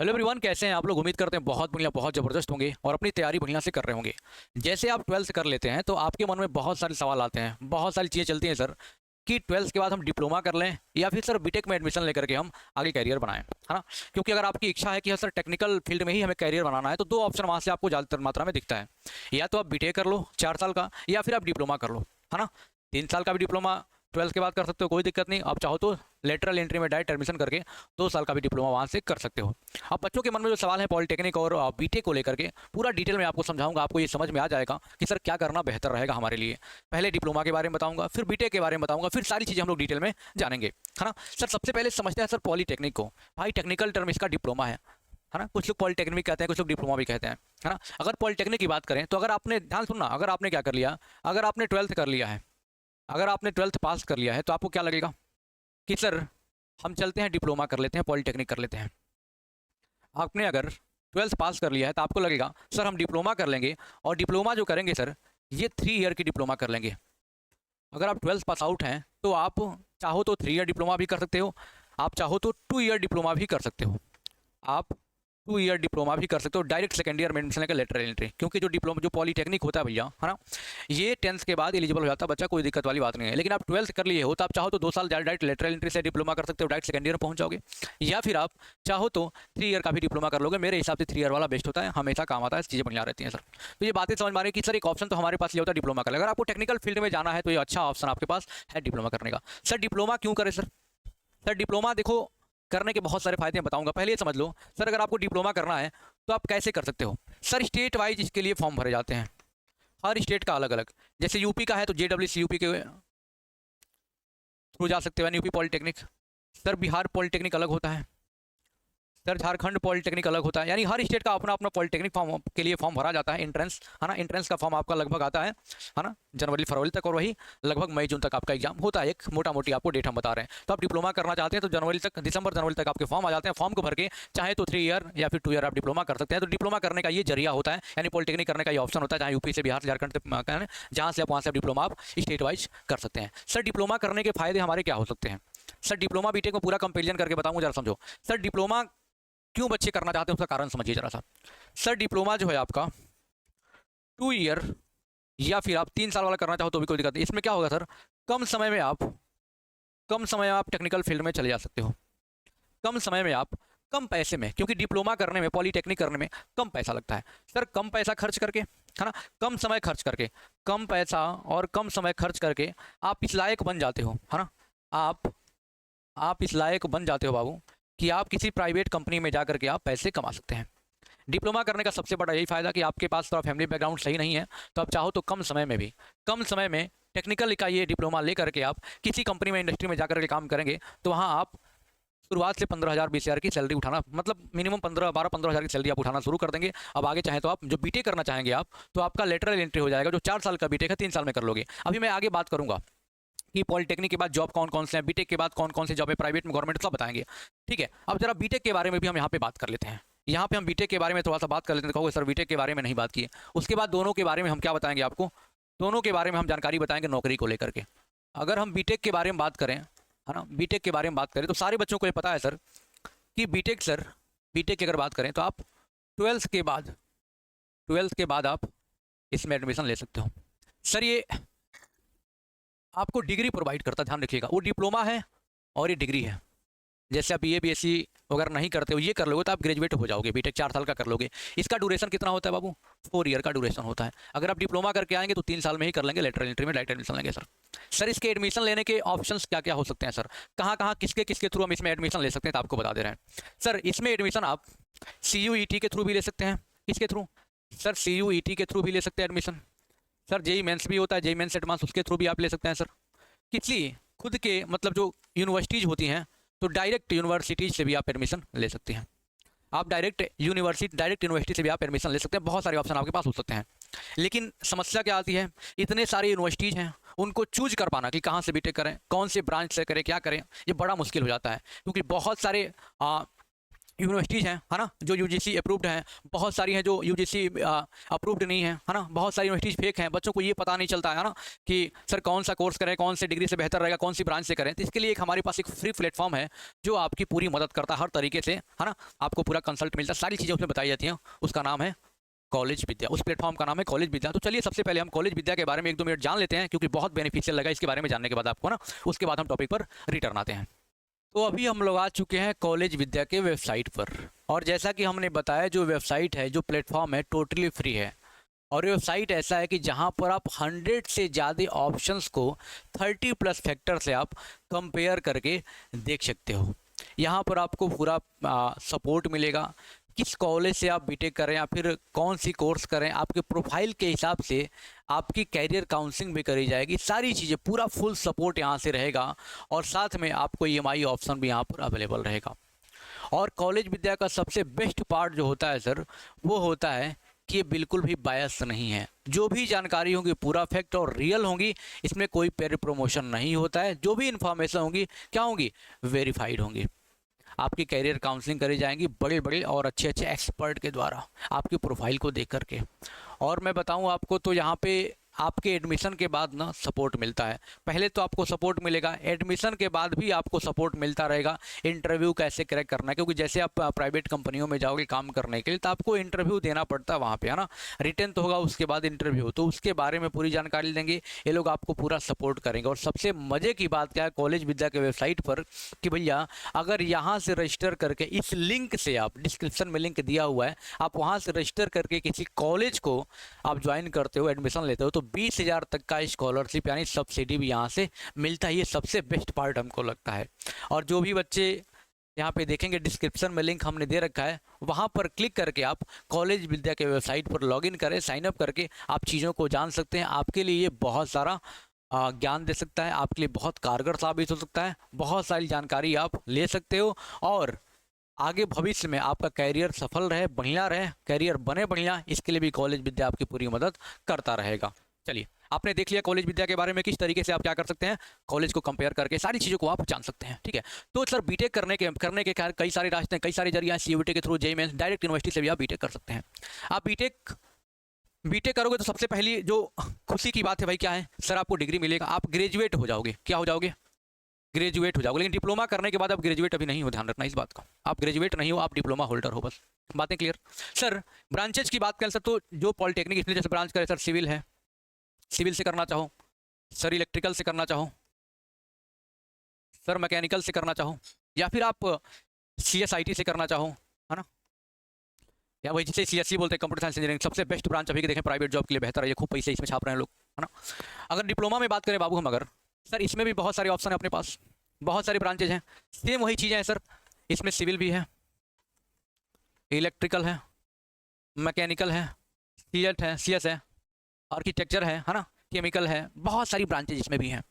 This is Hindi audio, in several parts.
हेलो एवरीवन, कैसे हैं आप लोग। उम्मीद करते हैं बहुत बढ़िया, बहुत ज़बरदस्त होंगे और अपनी तैयारी बढ़िया से कर रहे होंगे। जैसे आप ट्वेल्थ कर लेते हैं तो आपके मन में बहुत सारे सवाल आते हैं, बहुत सारी चीज़ें चलती हैं सर कि ट्वेल्थ के बाद हम डिप्लोमा कर लें या फिर सर बीटेक में एडमिशन लेकर के हम आगे कैरियर बनाएं, है ना। क्योंकि अगर आपकी इच्छा है कि सर टेक्निकल फील्ड में ही हमें कैरियर बनाना है तो दो ऑप्शन वहाँ से आपको ज़्यादातर मात्रा में दिखता है। या तो आप बीटेक कर लो 4 साल का, या फिर आप डिप्लोमा कर लो, है ना। 3 साल का भी डिप्लोमा ट्वेल्थ के बाद कर सकते हो, कोई दिक्कत नहीं। आप चाहो तो लेटरल एंट्री में डायरेक्ट एडमिशन करके 2 साल का भी डिप्लोमा वहाँ से कर सकते हो। अब बच्चों के मन में जो सवाल है पॉलिटेक्निक और बीटेक को लेकर के पूरा डिटेल में आपको समझाऊंगा, आपको ये समझ में आ जाएगा कि सर क्या करना बेहतर रहेगा हमारे लिए। पहले डिप्लोमा के बारे में बताऊंगा, फिर बीटेक के बारे में बताऊंगा, फिर सारी चीज़ें हम लोग डिटेल में जानेंगे, है ना। सर सबसे पहले समझते हैं सर पॉलिटेक्निक को। भाई टेक्निकल टर्म इसका डिप्लोमा है ना। कुछ लोग पॉलिटेक्निक कहते हैं, कुछ लोग डिप्लोमा भी कहते हैं, है ना। अगर पॉलिटेक्निक की बात करें तो अगर आपने ध्यान सुनना, अगर आपने क्या कर लिया, अगर आपने ट्वेल्थ कर लिया है, अगर आपने ट्वेल्थ पास कर लिया है तो आपको क्या लगेगा कि सर हम चलते हैं डिप्लोमा कर लेते हैं, पॉलिटेक्निक कर लेते हैं। आपने अगर ट्वेल्थ पास कर लिया है तो आपको लगेगा सर हम डिप्लोमा कर लेंगे, और डिप्लोमा जो करेंगे सर ये 3 ईयर की डिप्लोमा कर लेंगे। अगर आप ट्वेल्थ पास आउट हैं तो आप चाहो तो 3 ईयर डिप्लोमा भी कर सकते हो, आप चाहो तो 2 ईयर डिप्लोमा भी कर सकते हो, आप 2 ईयर डिप्लोमा भी कर सकते हो डायरेक्ट सेकेंड ईयर में एडमिशन लेकर लेटरल एंट्री। क्योंकि जो डिप्लोमा जो पॉलिटेक्निक होता है भैया, है ना, ये 10th के बाद एलिजिबल हो जाता है बच्चा, कोई दिक्कत वाली बात नहीं है। लेकिन आप ट्वेल्थ कर लिए हो तो आप चाहो तो 2 साल डायरेक्ट लेटरल एंट्री से डिप्लोमा कर सकते हो, डायरेक्ट सेकेंड ईयर पहुंच जाओगे। या फिर आप चाहो तो 3 ईयर का भी डिप्लोमा कर लोगे। मेरे हिसाब से 3 ईयर वाला बेस्ट होता है, हमेशा काम आता है, चीज़ें बढ़िया रहती हैं सर। तो ये बातें समझ में आ रही है कि सर एक ऑप्शन तो हमारे पास ये होता है डिप्लोमा कर ले। अगर आपको टेक्निकल फील्ड में जाना है तो ये अच्छा ऑप्शन आपके पास है डिप्लोमा करने का। सर डिप्लोमा क्यों करें सर? सर डिप्लोमा देखो करने के बहुत सारे फायदे बताऊंगा, पहले ये समझ लो। सर अगर आपको डिप्लोमा करना है तो आप कैसे कर सकते हो? सर स्टेट वाइज इसके लिए फॉर्म भरे जाते हैं, हर स्टेट का अलग अलग। जैसे यूपी का है तो जेडब्ल्यूसी यूपी के थ्रू जा सकते हो, UP polytechnic. Sir Bihar polytechnic अलग होता है, सर झारखंड पॉलिटेक्निक अलग होता है। यानी हर स्टेट का अपना अपना पॉलिटेक्निक फॉर्म के लिए फॉर्म भरा जाता है, एंट्रेंस, है ना। एंट्रेंस का फॉर्म आपका लगभग आता है ना, जनवरी फरवरी तक, और वही लगभग मई जून तक आपका एग्जाम होता है। एक मोटा मोटी आपको डेट हम बता रहे हैं। तो आप डिप्लोमा करना चाहते हैं तो जनवरी तक, दिसंबर जनवरी तक आपके फॉर्म आ जाते हैं। फॉर्म को भर के चाहे तो 3 ईयर या फिर 2 ईयर आप डिप्लोमा कर सकते हैं। तो डिप्लोमा करने का ये जरिया होता है, यानी पॉलिटेक्निक करने का ये ऑप्शन होता है, जहाँ यूपी से, बिहार से, झारखंड से, जहाँ से आप वहाँ से डिप्लोमा आप स्टेट वाइज कर सकते हैं। सर डिप्लोमा करने के फायदे हमारे क्या हो सकते हैं? सर डिप्लोमा बीटेक में पूरा कंपेरिजन करके बताऊंगा, जरा समझो। सर डिप्लोमा क्यों बच्चे करना चाहते हैं उसका कारण समझिए जरा सा। सर डिप्लोमा जो है आपका 2 ईयर या फिर आप 3 साल वाला करना चाहो तो भी कोई दिक्कत नहीं। इसमें क्या होगा सर, कम समय में आप टेक्निकल फील्ड में चले जा सकते हो, कम समय में आप कम पैसे में। क्योंकि डिप्लोमा करने में, पॉलिटेक्निक करने में कम पैसा लगता है सर। कम पैसा खर्च करके, है ना, कम समय खर्च करके, कम पैसा और कम समय खर्च करके आप इस लायक बन जाते हो, है ना। आप इस लायक बन जाते हो बाबू कि आप किसी प्राइवेट कंपनी में जा करके आप पैसे कमा सकते हैं। डिप्लोमा करने का सबसे बड़ा यही फ़ायदा कि आपके पास थोड़ा फैमिली बैकग्राउंड सही नहीं है तो आप चाहो तो कम समय में भी, कम समय में टेक्निकल का ये डिप्लोमा ले करके आप किसी कंपनी में, इंडस्ट्री में जाकर के काम करेंगे तो वहाँ आप शुरुआत से 15,000 20,000 की सैलरी उठाना, मतलब मिनिमम 12-15 हज़ार की सैलरी आप उठाना शुरू कर देंगे। अब आगे चाहे तो आप जो बीटेक करना चाहेंगे आप, तो आपका लेटरल एंट्री हो जाएगा। जो 4 साल का बीटेक है 3 साल में कर लोगे। अभी मैं आगे बात करूंगा कि पॉलिटेक्निक के बाद जॉब कौन कौन से हैं, बीटेक के बाद कौन कौन से जॉब है, प्राइवेट में, गवर्नमेंट, सब बताएंगे। ठीक है, अब जरा बीटेक के बारे में भी हम यहाँ पे बात कर लेते हैं। यहाँ पे हम बीटेक के बारे में थोड़ा सा बात कर लेते हैं। कहोगे सर बीटेक के बारे में नहीं बात की है। उसके बाद दोनों के बारे में हम क्या बताएंगे आपको, दोनों के बारे में हम जानकारी बताएंगे नौकरी को लेकर के। अगर हम बीटेक के बारे में बात करें, है ना, बीटेक के बारे में बात करें तो सारे बच्चों को ये पता है सर कि बीटेक, सर बीटेक की अगर बात करें तो आप ट्वेल्थ के बाद आप इसमें एडमिशन ले सकते हो। सर ये आपको डिग्री प्रोवाइड करता है, ध्यान रखिएगा। वो डिप्लोमा है और ये डिग्री है। जैसे आप बीए बीएससी अगर नहीं करते हो, ये कर लोगे तो आप ग्रेजुएट हो जाओगे। बीटेक 4 साल का कर लोगे। इसका ड्यूरेशन कितना होता है बाबू? 4 ईयर का ड्यूरेशन होता है। अगर आप डिप्लोमा करके आएंगे तो 3 साल में ही कर लेंगे, लेटरल एंट्री में डायरेक्ट एडमिशन लेंगे सर। सर इसके एडमिशन लेने के ऑप्शंस क्या क्या हो सकते हैं सर? कहाँ कहाँ किसके थ्रू हम इसमें एडमिशन ले सकते हैं तो आपको बता दे रहे हैं। सर इसमें एडमिशन आप CUET के थ्रू भी ले सकते हैं। किसके थ्रू? सर CUET के थ्रू भी ले सकते हैं एडमिशन। सर जेई मेंस भी होता है, जेई मेंस एडवांस, उसके थ्रू भी आप ले सकते हैं सर। किसी खुद के मतलब जो यूनिवर्सिटीज़ होती हैं तो डायरेक्ट यूनिवर्सिटीज़ से भी आप एडमिशन ले सकते हैं। आप डायरेक्ट यूनिवर्सिटी से भी आप एडमिशन ले सकते हैं। बहुत सारे ऑप्शन आपके पास हो सकते हैं। लेकिन समस्या क्या आती है, इतने सारे यूनिवर्सिटीज़ हैं, उनको चूज कर पाना कि कहाँ से बीटेक करें, कौन से ब्रांच से करें, क्या करें, ये बड़ा मुश्किल हो जाता है। क्योंकि बहुत सारे यूनिवर्सिटीज़ हैं, है ना, जो यूजीसी अप्रूव्ड हैं, बहुत सारी हैं जो यूजीसी अप्रूव्ड नहीं है, है ना, बहुत सारी यूनिवर्सिटीज़ फेक हैं। बच्चों को ये पता नहीं चलता है ना कि सर कौन सा कोर्स करें, कौन से डिग्री से बेहतर रहेगा, कौन सी ब्रांच से करें। तो इसके लिए एक हमारे पास एक फ्री प्लेटफॉर्म है जो आपकी पूरी मदद करता है हर तरीके से, है ना, आपको पूरा कंसल्ट मिलता है, सारी चीज़ें उसमें बताई जाती हैं। उसका नाम है कॉलेज विद्या, उस प्लेटफॉर्म का नाम है कॉलेज विद्या। तो चलिए सबसे पहले हम कॉलेज विद्या के बारे में 1-2 मिनट जान लेते हैं, क्योंकि बहुत बेनिफिशियल लगा इसके बारे में जानने के बाद आपको ना। उसके बाद हम टॉपिक पर रिटर्न आते हैं। तो अभी हम लोग आ चुके हैं कॉलेज विद्या के वेबसाइट पर, और जैसा कि हमने बताया जो वेबसाइट है, जो प्लेटफॉर्म है, टोटली फ्री है। और वेबसाइट ऐसा है कि जहां पर आप 100 से ज़्यादा ऑप्शंस को 30+ फैक्टर से आप कंपेयर करके देख सकते हो। यहाँ पर आपको पूरा सपोर्ट मिलेगा, किस कॉलेज से आप बीटेक करें या फिर कौन सी कोर्स करें, आपके प्रोफाइल के हिसाब से आपकी कैरियर काउंसलिंग भी करी जाएगी, सारी चीज़ें पूरा फुल सपोर्ट यहाँ से रहेगा। और साथ में आपको ईएमआई ऑप्शन भी यहाँ पर अवेलेबल रहेगा। और कॉलेज विद्या का सबसे बेस्ट पार्ट जो होता है सर, वो होता है कि ये बिल्कुल भी बायस नहीं है। जो भी जानकारी होगी पूरा फैक्ट और रियल होंगी, इसमें कोई पेड प्रमोशन नहीं होता है। जो भी इन्फॉर्मेशन होंगी क्या होंगी, वेरीफाइड होंगी। आपकी कैरियर काउंसलिंग करी जाएंगी बड़े बड़े और अच्छे अच्छे एक्सपर्ट के द्वारा, आपकी प्रोफाइल को देख करके। और मैं बताऊं आपको तो यहाँ पे आपके एडमिशन के बाद ना सपोर्ट मिलता है। पहले तो आपको सपोर्ट मिलेगा, एडमिशन के बाद भी आपको सपोर्ट मिलता रहेगा। इंटरव्यू कैसे क्रैक करना है, क्योंकि जैसे आप प्राइवेट कंपनियों में जाओगे काम करने के लिए तो आपको इंटरव्यू देना पड़ता है वहाँ पे, है ना। रिटर्न तो होगा, उसके बाद इंटरव्यू, तो उसके बारे में पूरी जानकारी देंगे ये लोग, आपको पूरा सपोर्ट करेंगे। और सबसे मज़े की बात क्या है कॉलेज विद्या के वेबसाइट पर, कि भैया अगर यहाँ से रजिस्टर करके इस लिंक से, आप डिस्क्रिप्शन में लिंक दिया हुआ है, आप वहाँ से रजिस्टर करके किसी कॉलेज को आप ज्वाइन करते हो, एडमिशन लेते हो, तो 20,000 तक का स्कॉलरशिप यानी सब्सिडी भी यहाँ से मिलता है। ये सबसे बेस्ट पार्ट हमको लगता है। और जो भी बच्चे यहाँ पे देखेंगे डिस्क्रिप्शन में लिंक हमने दे रखा है, वहाँ पर क्लिक करके आप कॉलेज विद्या के वेबसाइट पर लॉगिन करें, साइन अप करके आप चीज़ों को जान सकते हैं। आपके लिए ये बहुत सारा ज्ञान दे सकता है, आपके लिए बहुत कारगर साबित हो सकता है। बहुत सारी जानकारी आप ले सकते हो और आगे भविष्य में आपका कैरियर सफल रहे, बढ़िया रहे, कैरियर बने बढ़िया, इसके लिए भी कॉलेज विद्या आपकी पूरी मदद करता रहेगा। चलिए, आपने देख लिया कॉलेज विद्या के बारे में, किस तरीके से आप क्या कर सकते हैं, कॉलेज को कंपेयर करके सारी चीज़ों को आप जान सकते हैं। ठीक है, तो सर बीटेक करने के कई सारे रास्ते हैं, कई सारे जरिए हैं। सीयूईटी के through, JEE Mains, direct university से भी आप बीटेक कर सकते हैं। आप बीटेक करोगे तो सबसे पहली जो खुशी की बात है भाई क्या है सर, आपको डिग्री मिलेगा, आप ग्रेजुएट हो जाओगे। क्या हो जाओगे, ग्रेजुएट हो जाओगे। लेकिन डिप्लोमा करने के बाद आप ग्रेजुएट अभी नहीं हो, ध्यान रखना इस बात का। आप ग्रेजुएट नहीं हो, आप डिप्लोमा होल्डर हो, बस बातें क्लियर। सर ब्रांचेज की बात करें सर, तो जो पॉलिटेक्निक इसमें जैसे ब्रांच करें सर, सिविल है, सिविल से करना चाहो सर, इलेक्ट्रिकल से करना चाहो सर, मैकेनिकल से करना चाहो, या फिर आप CSIT से करना चाहो, है ना, या वही जिसे CSE बोलते हैं, कंप्यूटर साइंस इंजीनियरिंग। सबसे बेस्ट ब्रांच अभी के देखें प्राइवेट जॉब के लिए बेहतर है, ये खूब पैसे इसमें छाप रहे हैं लोग, है ना। अगर डिप्लोमा में बात करें बाबू हम, अगर सर इसमें भी बहुत सारे ऑप्शन है अपने पास, बहुत सारी ब्रांचेज हैं, सेम वही चीज़ें हैं सर। इसमें सिविल भी है, इलेक्ट्रिकल है, मैकेनिकल है, CS है, आर्किटेक्चर है ना, केमिकल है, बहुत सारी ब्रांचेज इसमें भी हैं।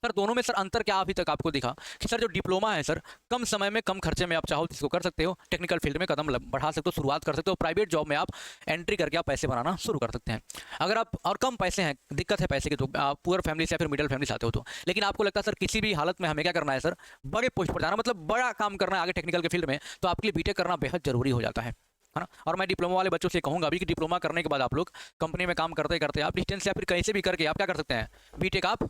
सर दोनों में सर अंतर क्या अभी तक आपको दिखा कि सर जो डिप्लोमा है सर, कम समय में कम खर्चे में आप चाहो तो इसको कर सकते हो, टेक्निकल फील्ड में कदम बढ़ा सकते हो, शुरुआत कर सकते हो, प्राइवेट जॉब में आप एंट्री करके आप पैसे बनाना शुरू कर सकते हैं। अगर आप और कम पैसे हैं, दिक्कत है पैसे की, तो पुअर फैमिली से या फिर मिडिल फैमिली से आते हो तो, लेकिन आपको लगता है सर किसी भी हालत में हमें क्या करना है सर, बड़े पोस्ट पर जाना, मतलब बड़ा काम करना है आगे टेक्निकल के फील्ड में, तो आपके लिए बीटेक करना बेहद जरूरी हो जाता है ना। और मैं डिप्लोमा वाले बच्चों से कहूँगा अभी कि डिप्लोमा करने के बाद आप लोग कंपनी में काम करते करते आप डिस्टेंस या फिर कहीं से भी करके आप क्या कर सकते हैं, बीटेक आप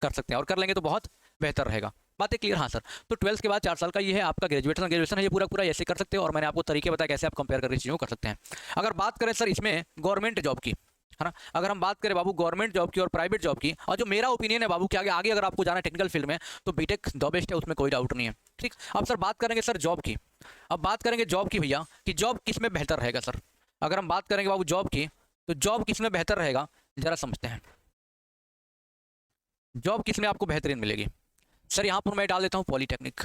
कर सकते हैं, और कर लेंगे तो बहुत बेहतर रहेगा। बातें क्लियर। हाँ सर, तो 12th के बाद 4 साल का ये है आपका ग्रेजुएशन है, ये पूरा ऐसे कर सकते हो, और मैंने आपको तरीके बताया कैसे आप कंपेयर करके चीज़ों को कर सकते हैं। अगर बात करें सर इसमें गवर्नमेंट जॉब की, है ना, अगर हम बात करें बाबू गवर्नमेंट जॉब की और प्राइवेट जॉब की, और जो मेरा ओपिनियन है बाबू कि आगे अगर आपको जाना है टेक्निकल फील्ड में, तो बीटेक द बेस्ट है, उसमें कोई डाउट नहीं है। ठीक, अब सर बात करेंगे सर जॉब की। अब बात करेंगे जॉब की भैया, कि जॉब किस में बेहतर रहेगा सर। अगर हम बात करेंगे बाबू जॉब की, तो जॉब किस में बेहतर रहेगा जरा समझते हैं, जॉब किस में आपको बेहतरीन मिलेगी। सर यहाँ पर मैं डाल देता हूँ पॉलीटेक्निक,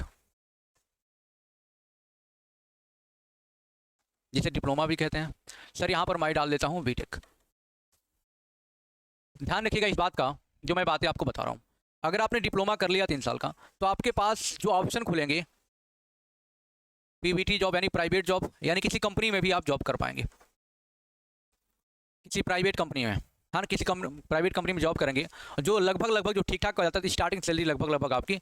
जिसे डिप्लोमा भी कहते हैं। सर यहाँ पर मैं डाल देता हूँ बीटेक। ध्यान रखिएगा इस बात का, जो मैं बातें आपको बता रहा हूँ। अगर आपने डिप्लोमा कर लिया 3 साल का, तो आपके पास जो ऑप्शन खुलेंगे, PVT जॉब यानी प्राइवेट जॉब, यानी किसी कंपनी में भी आप जॉब कर पाएंगे, किसी प्राइवेट कंपनी में, हाँ किसी प्राइवेट कंपनी में जॉब करेंगे, जो लगभग जो ठीक ठाक हो जाता है, स्टार्टिंग सैलरी लगभग आपकी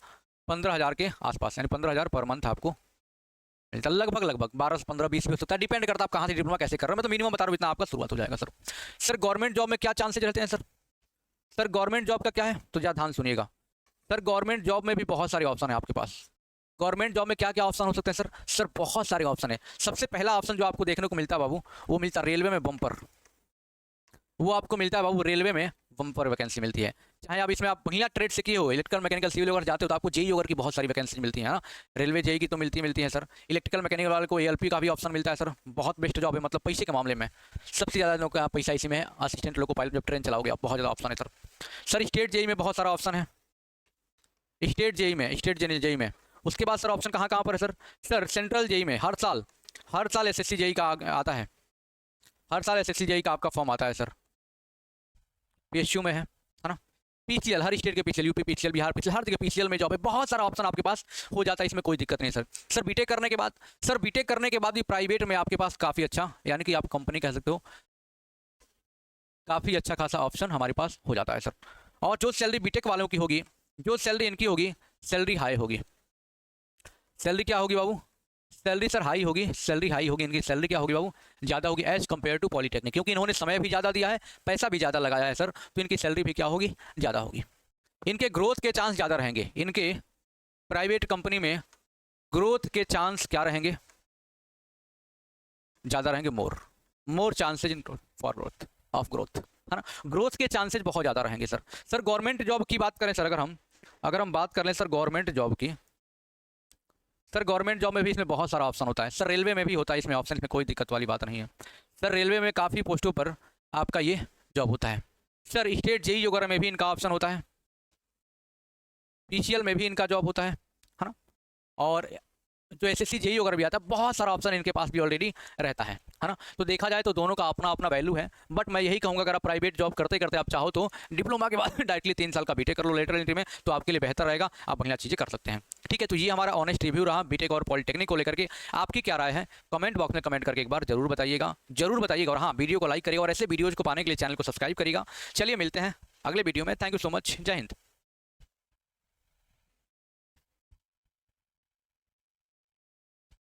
15,000 के आसपास, यानी 15,000 पर मंथ आपको मिलता है, लगभग लगभग 12 से 15 20 भी हो सकता है, डिपेंड करता है आप कहाँ से डिप्लोमा कैसे कर रहे हो। मैं तो मिनिमम बता रहा हूँ, इतना आपका शुरुआत हो जाएगा सर। सर गवर्नमेंट जॉब में क्या चांसेज रहते हैं सर? सर गवर्नमेंट जॉब का क्या है, तो ज़्यादा ध्यान सुनिएगा। सर गवर्नमेंट जॉब में भी बहुत सारे ऑप्शन है आपके पास। गवर्नमेंट जॉब में क्या क्या ऑप्शन हो सकते हैं सर? सर बहुत सारे ऑप्शन है। सबसे पहला ऑप्शन जो आपको देखने को मिलता है बाबू, वो मिलता है रेलवे में बम्पर। वो आपको मिलता है बाबू रेलवे में बम्पर वैकेंसी मिलती है। चाहे आप इसमें आप बढ़िया ट्रेड से किए हो, इलेक्ट्रिकल मैकेनिकल सिविल वगैरह जाते हो तो आपको जेई वगैरह की बहुत सारी वैकेंसी मिलती है ना। रेलवे जेई की तो मिलती है सर। इलेक्ट्रिकल मैकेनिकल वाले को एएलपी का भी ऑप्शन मिलता है सर। बहुत बेस्ट जॉब है, मतलब पैसे के मामले में सबसे ज़्यादा लोग का पैसा इसी में है। असिस्टेंट लोको पायलट जब ट्रेन चलाओगे आप, बहुत ज़्यादा ऑप्शन है सर। सर स्टेट जेई में बहुत सारा ऑप्शन है, स्टेट जेई में। उसके बाद सर ऑप्शन कहाँ कहाँ पर है सर? सर सेंट्रल जेई में हर साल एसएससी जेई का आता है। हर साल एसएससी जेई का आपका फॉर्म आता है सर। पीएसयू में है ना। पीसीएल, हर स्टेट के PCL, UP PCL, Bihar PCL, हर जगह पीसीएल में जॉब है। बहुत सारा ऑप्शन आपके पास हो जाता है, इसमें कोई दिक्कत नहीं सर। सर बीटेक करने के बाद, सर बीटेक करने के बाद भी प्राइवेट में आपके पास काफ़ी अच्छा, यानी कि आप कंपनी कह सकते हो, काफ़ी अच्छा खासा ऑप्शन हमारे पास हो जाता है सर। और जो सैलरी बीटेक वालों की होगी, जो सैलरी इनकी होगी, सैलरी हाई होगी। सैलरी क्या होगी बाबू? सैलरी सर हाई होगी, सैलरी हाई होगी। इनकी सैलरी क्या होगी बाबू? ज़्यादा होगी एज़ कम्पेयर टू पॉलीटेक्निक, क्योंकि इन्होंने समय भी ज़्यादा दिया है, पैसा भी ज़्यादा लगाया है सर, तो इनकी सैलरी भी क्या होगी? ज़्यादा होगी। इनके ग्रोथ के चांस ज़्यादा रहेंगे। इनके प्राइवेट कंपनी में ग्रोथ के चांस क्या रहेंगे? ज़्यादा रहेंगे, more chances in for growth of growth, है ना। ग्रोथ के चांसेज बहुत ज़्यादा रहेंगे सर। सर गवर्नमेंट जॉब की बात करें सर, अगर हम बात कर लें सर गवर्नमेंट जॉब की, सर गवर्नमेंट जॉब में भी इसमें बहुत सारा ऑप्शन होता है सर। रेलवे में भी होता है इसमें ऑप्शन, इसमें कोई दिक्कत वाली बात नहीं है सर। रेलवे में काफ़ी पोस्टों पर आपका ये जॉब होता है सर। स्टेट जेई वगैरह में भी इनका ऑप्शन होता है, पीसीएल में भी इनका जॉब होता है ना। और जो एसएससी जेई वगैरह भी आता है, बहुत सारा ऑप्शन इनके पास भी ऑलरेडी रहता है ना। तो देखा जाए तो दोनों का अपना अपना वैल्यू है। बट मैं यही कहूँगा, अगर आप प्राइवेट जॉब करते करते आप चाहो तो डिप्लोमा के बाद डायरेक्टली 3 साल का बीटेक कर लो लेटर एंट्री में, तो आपके लिए बेहतर रहेगा, आप बढ़िया चीज़ें कर सकते हैं। ठीक है, तो ये हमारा ऑनेस्ट रिव्यू रहा बीटेक और पॉलिटेक्निक को लेकर के। आपकी क्या राय है कमेंट बॉक्स में कमेंट करके एक बार जरूर बताइएगा। और हाँ, वीडियो को लाइक करिएगा और ऐसे वीडियोज़ को पाने के लिए चैनल को सब्सक्राइब करिएगा। चलिए मिलते हैं अगले वीडियो में। Thank you so much. जय हिंद।